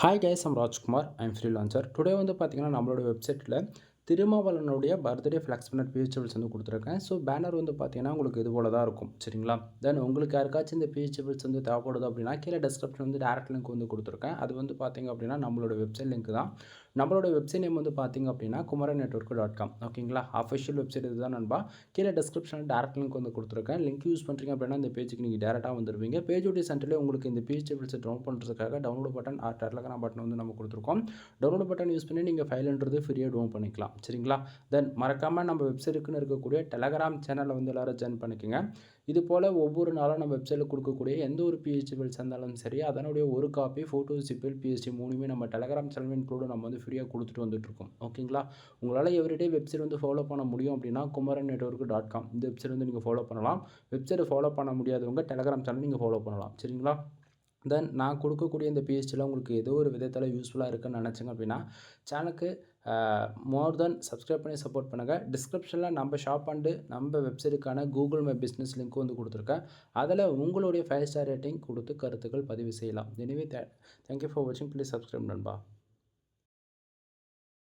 Hi guys, I'm Rajkumar. I'm freelancer. Today வந்து பார்த்தீங்கன்னா நம்மளோட வெப்சைட்டில் திருமாவளவனுடைய பர்த்டே ஃப்ளெக்ஸ் பேனர் பிஹெச்எபிள்ஸ் வந்து கொடுத்துருக்கேன். ஸோ பேனர் வந்து பார்த்தீங்கன்னா உங்களுக்கு இது போல தான் இருக்கும். சரிங்களா? தென் உங்களுக்கு யாருக்காச்சும் இந்த பிஹெச்எபிள்ஸ் வந்து தேவைப்படுது அப்படின்னா கீழே டிஸ்கிரிப்ஷன் வந்து டேரக்ட் லிங்க் வந்து கொடுத்துருக்கேன். அது வந்து பார்த்தீங்க அப்படின்னா நம்மளோட வெப்சைட் லிங்க் தான். நம்மளோட வெப்சைட் நேம் வந்து பார்த்தீங்க அப்படின்னா kumaranetwork.com. ஓகேங்களா? அஃபிஷியல் வெப்சைட் இதுதான் நண்பா. கீழே டிஸ்கிரிப்ஷனில் டேரக்ட் லிங்க் வந்து கொடுத்துருக்கேன். லிங்க் யூஸ் பண்ணுறீங்க அப்படின்னா இந்த பேஜுக்கு நீங்கள் டேரெக்டாக வந்துடுவீங்க. பேஜோடைய சென்டர்லேயே உங்களுக்கு இந்த பிஹெச்எபிள்ஸை டவுன்லோட் பண்ணுறதுக்காக download button or Telegram button வந்து நம்ம கொடுத்துருக்கோம். டவுன்லோட் பட்டன் யூஸ் பண்ணி நீங்கள் ஃபைல்ன்றது ஃப்ரீயாக டவுன் பண்ணிக்கலாம். சரிங்களா? தென் மறக்காமல் நம்ம வெப்சைட்டுக்குன்னு இருக்கக்கூடிய டெலகிராம் சேனலில் வந்து எல்லோரும் ஜாயின் பண்ணிக்கோங்க. இது போல் ஒவ்வொரு நாளும் நம்ம வெப்சைட்டில் கொடுக்கக்கூடிய எந்த ஒரு பிஹெச்எபிள்ஸ் இருந்தாலும் சரி, அதனுடைய ஒரு காப்பி ஃபோட்டோ, சிபிஎல், பிஎஸ்டி மூணுமே நம்ம டெலகிராம் சேனல் இன்க்ளூடு நம்ம வந்து ஃப்ரீயாக கொடுத்துட்டு வந்துட்டுருக்கோம். ஓகேங்களா? உங்களால் எவ்ரிடே வெப்சைட் வந்து ஃபாலோ பண்ண முடியும் அப்படின்னா kumaranetwork.com இந்த வெப்சைட் வந்து நீங்கள் ஃபாலோ பண்ணலாம். வெப்சைட்டை ஃபாலோ பண்ண முடியாதவங்க டெலகிராம் சேனல் நீங்கள் ஃபாலோ பண்ணலாம். சரிங்களா? தென் நான் கொடுக்கக்கூடிய இந்த பிஹெச்டியில் உங்களுக்கு ஏதோ ஒரு விதத்தில் யூஸ்ஃபுல்லாக இருக்குன்னு நினச்சிங்க அப்படின்னா சேனலுக்கு மோர் தென் சப்ஸ்கிரைப் பண்ணி சப்போர்ட் பண்ணுங்கள். டிஸ்கிரிப்ஷனில் நம்ம ஷாப் அண்டு நம்ம வெப்சைட்டுக்கான கூகுள் மை பிஸ்னஸ் லிங்க் வந்து கொடுத்துருக்கேன். அதில் உங்களுடைய 5 ஸ்டார் ரேட்டிங் கொடுத்து கருத்துக்கள் பதிவு செய்யலாம். எனிவே தேங்க்யூ ஃபார் வாட்சிங். ப்ளீஸ் சப்ஸ்கிரைப் நண்பா.